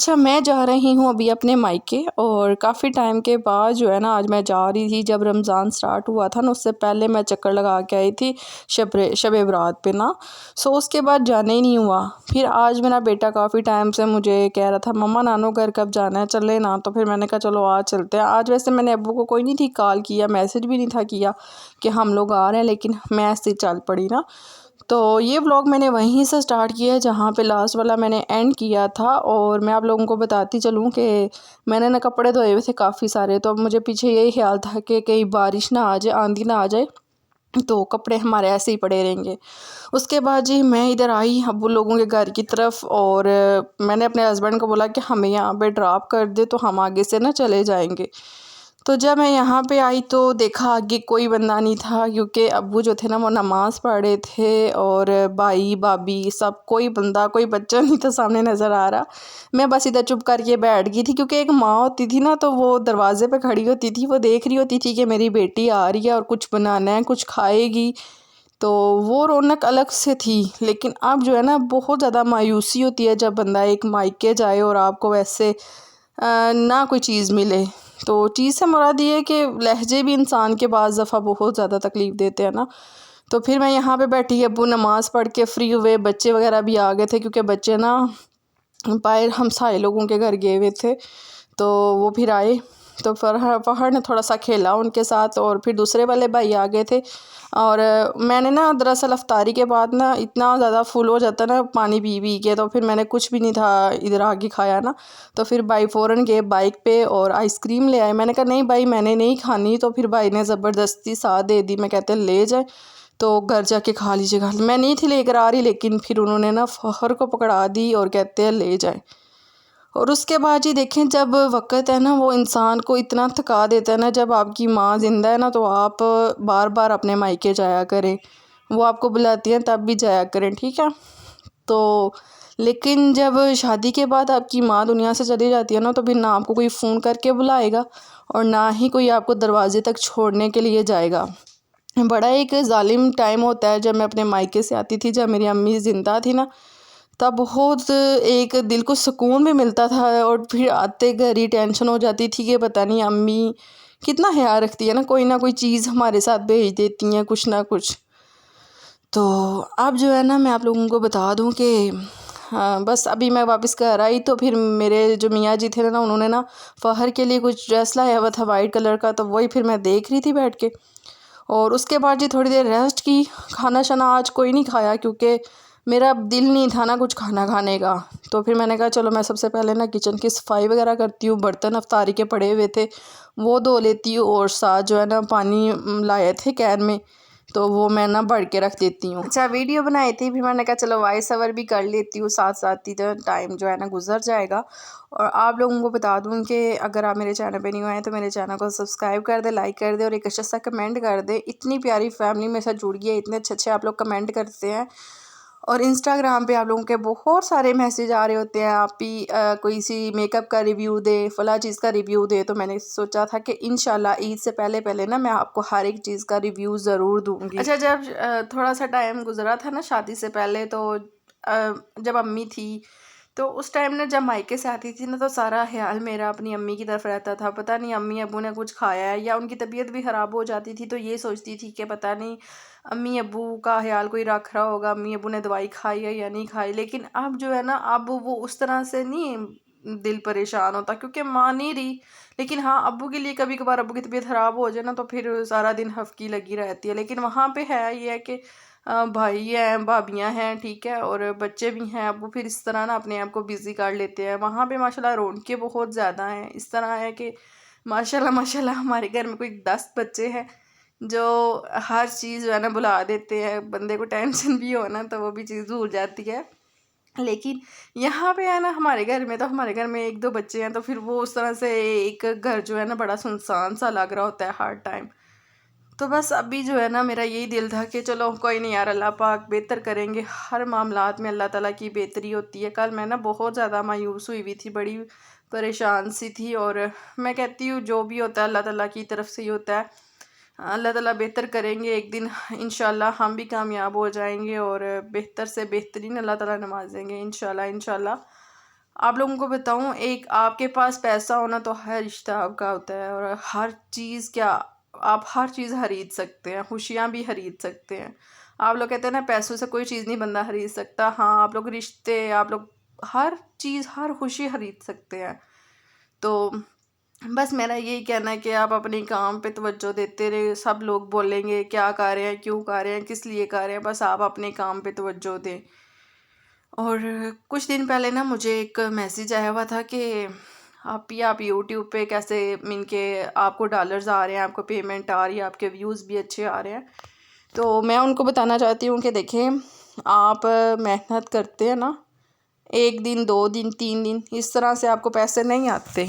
اچھا میں جا رہی ہوں ابھی اپنے مائکے، اور کافی ٹائم کے بعد جو ہے نا آج میں جا رہی تھی۔ جب رمضان سٹارٹ ہوا تھا نا، اس سے پہلے میں چکر لگا کے آئی تھی شب برات پہ نا، اس کے بعد جانے ہی نہیں ہوا۔ پھر آج میرا بیٹا کافی ٹائم سے مجھے کہہ رہا تھا مما نانو گھر کب جانا ہے، چلے نا، تو پھر میں نے کہا چلو آج چلتے ہیں۔ آج ویسے میں نے ابو کو کوئی نہیں تھی کال کیا، میسج بھی نہیں تھا کیا کہ ہم لوگ آ رہے ہیں، لیکن میں ایسے ہی چل پڑی نا۔ تو یہ ولاگ میں نے وہیں سے سٹارٹ کیا ہے جہاں پہ لاسٹ والا میں نے اینڈ کیا تھا، اور میں آپ لوگوں کو بتاتی چلوں کہ میں نے نا کپڑے دھوئے ہوئے تھے کافی سارے، تو اب مجھے پیچھے یہی خیال تھا کہ کہیں بارش نہ آ جائے، آندھی نہ آ جائے، تو کپڑے ہمارے ایسے ہی پڑے رہیں گے۔ اس کے بعد جی میں ادھر آئی ابو لوگوں کے گھر کی طرف، اور میں نے اپنے ہسبینڈ کو بولا کہ ہمیں یہاں پہ ڈراپ کر دے تو ہم آگے سے نا چلے جائیں گے۔ تو جب میں یہاں پہ آئی تو دیکھا آگے کوئی بندہ نہیں تھا، کیونکہ ابو جو تھے نا وہ نماز پڑھ رہے تھے، اور بھائی بھابھی سب، کوئی بندہ کوئی بچہ نہیں تھا سامنے نظر آ رہا۔ میں بس ادھر چپ کر کے بیٹھ گئی تھی، کیونکہ ایک ماں ہوتی تھی نا تو وہ دروازے پہ کھڑی ہوتی تھی، وہ دیکھ رہی ہوتی تھی کہ میری بیٹی آ رہی ہے اور کچھ بنانا ہے، کچھ کھائے گی، تو وہ رونق الگ سے تھی۔ لیکن اب جو ہے نا بہت زیادہ مایوسی ہوتی ہے جب بندہ ایک مائکے جائے اور آپ کو ویسے نہ کوئی چیز ملے۔ تو چیز سے مراد یہ ہے کہ لہجے بھی انسان کے بعض دفعہ بہت زیادہ تکلیف دیتے ہیں نا۔ تو پھر میں یہاں پہ بیٹھی، ابو نماز پڑھ کے فری ہوئے، بچے وغیرہ بھی آ گئے تھے، کیونکہ بچے نا باہر ہمسائے لوگوں کے گھر گئے ہوئے تھے، تو وہ پھر آئے، تو فہر نے تھوڑا سا کھیلا ان کے ساتھ، اور پھر دوسرے والے بھائی آ گئے تھے۔ اور میں نے نا دراصل افطاری کے بعد نا اتنا زیادہ فل ہو جاتا نا پانی پی پی کے، تو پھر میں نے کچھ بھی نہیں تھا ادھر آگے کھایا نا، تو پھر بھائی فوراً گئے بائک پہ اور آئس کریم لے آئے۔ میں نے کہا نہیں بھائی میں نے نہیں کھانی، تو پھر بھائی نے زبردستی ساتھ دے دی، میں کہتے ہیں لے جائیں تو گھر جا کے کھا لیجیے گا۔ میں نہیں تھی لے کر آ رہی، لیکن پھر انہوں نے نا فخر کو پکڑا دی اور کہتے ہیں لے جائیں۔ اور اس کے بعد جی دیکھیں جب وقت ہے نا وہ انسان کو اتنا تھکا دیتا ہے نا، جب آپ کی ماں زندہ ہے نا تو آپ بار بار اپنے مائکے جایا کریں، وہ آپ کو بلاتی ہیں تب بھی جایا کریں، ٹھیک ہے۔ تو لیکن جب شادی کے بعد آپ کی ماں دنیا سے چلی جاتی ہے نا، تو پھر نہ آپ کو کوئی فون کر کے بلائے گا اور نہ ہی کوئی آپ کو دروازے تک چھوڑنے کے لیے جائے گا۔ بڑا ایک ظالم ٹائم ہوتا ہے جب میں اپنے مائکے سے آتی تھی، جب میری امی زندہ تھی نا، تب بہت ایک دل کو سکون بھی ملتا تھا، اور پھر آتے گھر ہی ٹینشن ہو جاتی تھی کہ پتہ نہیں امی کتنا خیال رکھتی ہے نا، کوئی نہ کوئی چیز ہمارے ساتھ بھیج دیتی ہیں کچھ نہ کچھ۔ تو اب جو ہے نا میں آپ لوگوں کو بتا دوں کہ بس ابھی میں واپس گھر آئی تو پھر میرے جو میاں جی تھے نا انہوں نے نا فہر کے لیے کچھ ڈریس لایا ہوا تھا وائٹ کلر کا، تو وہی پھر میں دیکھ رہی تھی بیٹھ کے، اور اس کے بعد جی تھوڑی دیر ریسٹ کی۔ کھانا شانا آج کوئی نہیں کھایا، کیونکہ میرا دل نہیں تھا نا کچھ کھانا کھانے کا، تو پھر میں نے کہا چلو میں سب سے پہلے نا کچن کی صفائی وغیرہ کرتی ہوں، برتن افطاری کے پڑے ہوئے تھے وہ دھو لیتی ہوں، اور ساتھ جو ہے نا پانی لائے تھے کین میں تو وہ میں نا بڑھ کے رکھ دیتی ہوں۔ اچھا ویڈیو بنائی تھی، پھر میں نے کہا چلو وائس اوور بھی کر لیتی ہوں ساتھ ساتھ ہی، تو ٹائم جو ہے نا گزر جائے گا۔ اور آپ لوگوں کو بتا دوں کہ اگر آپ میرے چینل پہ نہیں ہوئے ہیں تو میرے چینل کو سبسکرائب کر دیں، لائک کر دیں، اور ایک اچھا سا کمنٹ کر دیں۔ اتنی پیاری فیملی میں ساتھ جڑ گئی ہے، اتنے اچھے اچھے آپ لوگ کمنٹ کرتے ہیں، اور انسٹاگرام پہ آپ لوگوں کے بہت سارے میسیج آ رہے ہوتے ہیں، آپ بھی کوئی سی میک اپ کا ریویو دے، فلاں چیز کا ریویو دے، تو میں نے سوچا تھا کہ انشاءاللہ عید سے پہلے پہلے نا میں آپ کو ہر ایک چیز کا ریویو ضرور دوں گی۔ اچھا جب تھوڑا سا ٹائم گزرا تھا نا شادی سے پہلے، تو جب امی تھی تو اس ٹائم نے جب مائکے سے آتی تھی نا تو سارا خیال میرا اپنی امی کی طرف رہتا تھا، پتہ نہیں امی ابو نے کچھ کھایا ہے، یا ان کی طبیعت بھی خراب ہو جاتی تھی تو یہ سوچتی تھی کہ پتہ نہیں امی ابو کا خیال کوئی رکھ رہا ہوگا، امی ابو نے دوائی کھائی ہے یا نہیں کھائی۔ لیکن اب جو ہے نا اب وہ اس طرح سے نہیں دل پریشان ہوتا، کیونکہ ماں نہیں رہی، لیکن ہاں ابو کے لیے کبھی کبھار ابو کی طبیعت خراب ہو جائے نا تو پھر سارا دن ہفکی لگی رہتی ہے۔ لیکن وہاں پہ ہے یہ ہے کہ بھائی ہیں، بھابیاں ہیں، ٹھیک ہے، اور بچے بھی ہیں، ابو پھر اس طرح نا اپنے آپ کو بزی کر لیتے ہیں۔ وہاں پہ ماشاءاللہ رونقیں بہت زیادہ ہیں، اس طرح ہے کہ ماشاءاللہ ہمارے گھر میں کوئی 10 بچے ہیں جو ہر چیز جو ہے نا بلا دیتے ہیں، بندے کو ٹینشن بھی ہو نا تو وہ بھی چیز بھول جاتی ہے۔ لیکن یہاں پہ ہے نا ہمارے گھر میں، تو ہمارے گھر میں 1-2 بچے ہیں، تو پھر وہ اس طرح سے ایک گھر جو ہے نا بڑا سنسان سا لگ رہا ہوتا ہے ہر ٹائم۔ تو بس ابھی جو ہے نا میرا یہی دل تھا کہ چلو کوئی نہیں یار، اللہ پاک بہتر کریں گے، ہر معاملات میں اللہ تعالیٰ کی بہتری ہوتی ہے۔ کل میں نا بہت زیادہ مایوس ہوئی ہوئی تھی، بڑی پریشان سی تھی، اور میں کہتی ہوں جو بھی ہوتا ہے اللہ تعالیٰ کی طرف سے ہی ہوتا ہے، اللہ تعالیٰ بہتر کریں گے، ایک دن انشاءاللہ ہم بھی کامیاب ہو جائیں گے، اور بہتر سے بہترین اللہ تعالیٰ نوازیں گے انشاءاللہ۔ آپ لوگوں کو بتاؤں، ایک آپ کے پاس پیسہ ہونا تو ہر رشتہ آپ کا ہوتا ہے، اور ہر چیز کیا، آپ ہر چیز خرید سکتے ہیں، خوشیاں بھی خرید سکتے ہیں۔ آپ لوگ کہتے ہیں نا پیسوں سے کوئی چیز نہیں بندہ خرید سکتا، ہاں آپ لوگ رشتے، آپ لوگ ہر چیز، ہر خوشی خرید سکتے ہیں۔ تو بس میرا یہی کہنا ہے کہ آپ اپنے کام پہ توجہ دیتے رہے، سب لوگ بولیں گے کیا کر رہے ہیں، کیوں کر رہے ہیں، کس لیے کر رہے ہیں، بس آپ اپنے کام پہ توجہ دیں۔ اور کچھ دن پہلے نا مجھے ایک میسیج آیا ہوا تھا کہ آپ یوٹیوب پہ کیسے من کے آپ کو ڈالرز آ رہے ہیں، آپ کو پیمنٹ آ رہی ہے، آپ کے ویوز بھی اچھے آ رہے ہیں۔ تو میں ان کو بتانا چاہتی ہوں کہ دیکھیں، آپ محنت کرتے ہیں نا، 1 دن 2 دن 3 دن اس طرح سے آپ کو پیسے نہیں آتے۔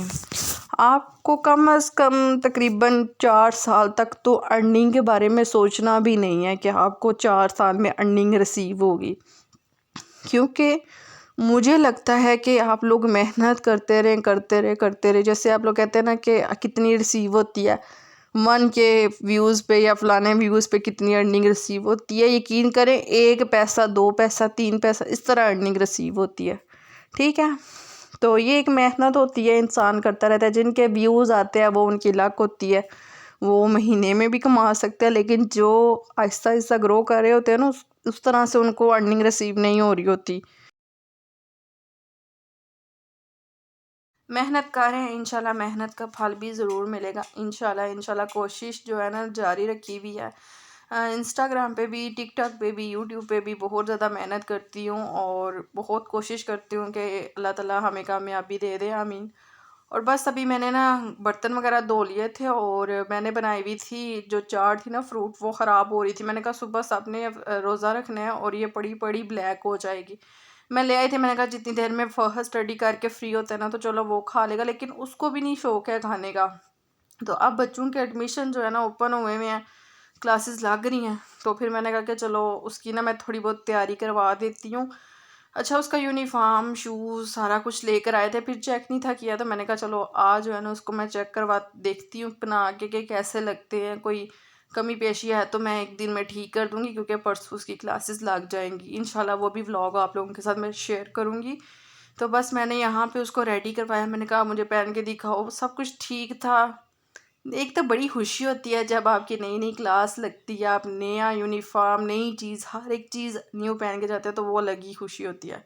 آپ کو کم از کم تقریباً 4 سال تک تو ارننگ کے بارے میں سوچنا بھی نہیں ہے کہ آپ کو 4 سال میں ارننگ ریسیو ہوگی، کیونکہ مجھے لگتا ہے کہ آپ لوگ محنت کرتے رہے جیسے آپ لوگ کہتے ہیں نا کہ کتنی ریسیو ہوتی ہے 1 کے ویوز پہ یا فلانے ویوز پہ کتنی ارننگ ریسیو ہوتی ہے، یقین کریں 1 پیسہ 2 پیسہ 3 پیسہ اس طرح ارننگ ریسیو ہوتی ہے، ٹھیک ہے؟ تو یہ ایک محنت ہوتی ہے، انسان کرتا رہتا ہے، جن کے ویوز آتے ہیں وہ ان کی لک ہوتی ہے، وہ مہینے میں بھی کما سکتے ہیں، لیکن جو آہستہ آہستہ گرو کر رہے ہوتے ہیں نا اس طرح سے ان کو ارننگ ریسیو نہیں ہو رہی ہوتی۔ محنت کریں، انشاءاللہ محنت کا پھل بھی ضرور ملے گا، انشاءاللہ کوشش جو ہے نا جاری رکھی ہوئی ہے۔ انسٹاگرام پہ بھی، ٹک ٹاک پہ بھی، یوٹیوب پہ بھی بہت زیادہ محنت کرتی ہوں، اور بہت کوشش کرتی ہوں کہ اللہ تعالیٰ ہمیں کامیابی دے دے، آمین۔ اور بس ابھی میں نے نا برتن وغیرہ دھو لیے تھے، اور میں نے بنائی ہوئی تھی جو چاٹ تھی نا فروٹ، وہ خراب ہو رہی تھی، میں نے کہا صبح سب نے روزہ رکھنا ہے اور یہ پڑی پڑی بلیک ہو جائے گی۔ میں لے آئی تھی، میں نے کہا جتنی دیر میں فہد اسٹڈی کر کے فری ہوتا ہے نا تو چلو وہ کھا لے گا، لیکن اس کو بھی نہیں شوق ہے کھانے کا۔ تو اب بچوں کے ایڈمیشن جو ہے نا اوپن ہوئے ہیں، کلاسز لگ رہی ہیں، تو پھر میں نے کہا کہ چلو اس کی نا میں تھوڑی بہت تیاری کروا دیتی ہوں۔ اچھا اس کا یونیفارم، شوز سارا کچھ لے کر آئے تھے، پھر چیک نہیں تھا کیا، تو میں نے کہا چلو آج جو ہے نا اس کو میں چیک کروا دیکھتی ہوں بنا کے کہ کیسے لگتے ہیں، کوئی کمی پیشی ہے تو میں 1 دن میں ٹھیک کر دوں گی، کیونکہ پرسوں اس کی کلاسز لگ جائیں گی انشاءاللہ۔ وہ بھی ولاگ آپ لوگوں کے ساتھ میں شیئر کروں گی۔ تو بس میں نے یہاں پہ اس کو ریڈی کروایا، میں نے کہا مجھے پہن کے دکھاؤ، سب کچھ ٹھیک تھا۔ ایک تو بڑی خوشی ہوتی ہے جب آپ کی نئی نئی کلاس لگتی ہے، آپ نیا یونیفارم، نئی چیز، ہر ایک چیز نیو پہن کے جاتے ہیں، تو وہ الگ ہی خوشی ہوتی ہے۔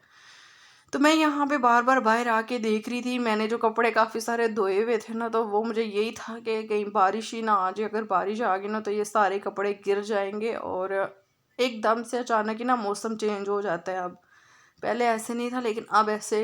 تو میں یہاں پہ بار بار باہر آ کے دیکھ رہی تھی، میں نے جو کپڑے کافی سارے دھوئے ہوئے تھے نا، تو وہ مجھے یہی تھا کہ کہیں بارش ہی نہ آ جائے، اگر بارش آ گئی نا تو یہ سارے کپڑے گر جائیں گے، اور ایک دم سے اچانک ہی نا موسم چینج ہو جاتا ہے اب، پہلے ایسے نہیں تھا لیکن اب ایسے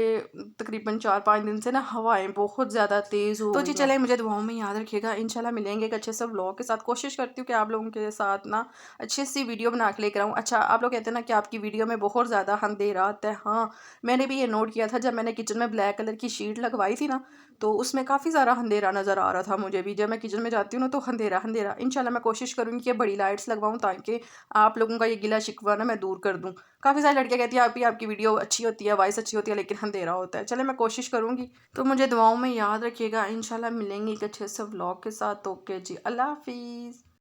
تقریباً 4 5 دن سے نا ہوائیں بہت زیادہ تیز ہو گئی ہیں۔ تو جی چلیں، مجھے دعاؤں میں یاد رکھیے گا، انشاءاللہ ملیں گے ایک اچھے سے ولاگ کے ساتھ۔ کوشش کرتی ہوں کہ آپ لوگوں کے ساتھ نا اچھی سی ویڈیو بنا کے لے کر آؤں۔ اچھا آپ لوگ کہتے ہیں نا کہ آپ کی ویڈیو میں بہت زیادہ اندھیرا آتا ہے، ہاں میں نے بھی یہ نوٹ کیا تھا، جب میں نے کچن میں بلیک کلر کی شیٹ لگوائی تھی نا تو اس میں کافی سارا اندھیرا نظر آ رہا تھا مجھے بھی، جب میں کچن میں جاتی ہوں نا تو اندھیرا اندھیرا۔ انشاءاللہ میں کوشش کروں گی کہ بڑی لائٹس لگواؤں تاکہ آپ لوگوں کا یہ گلا شکوہ نا میں دور کر دوں۔ کافی ساری لڑکیاں کہتی ہیں آپ کی ویڈیو اچھی ہوتی ہے، وائس اچھی ہوتی ہے، لیکن اندھیرا ہوتا ہے۔ چلے میں کوشش کروں گی، تو مجھے دعاؤں میں یاد رکھیے گا، انشاءاللہ ملیں گے ایک اچھے سے ولاگ کے ساتھ۔ اوکے جی، اللہ حافظ۔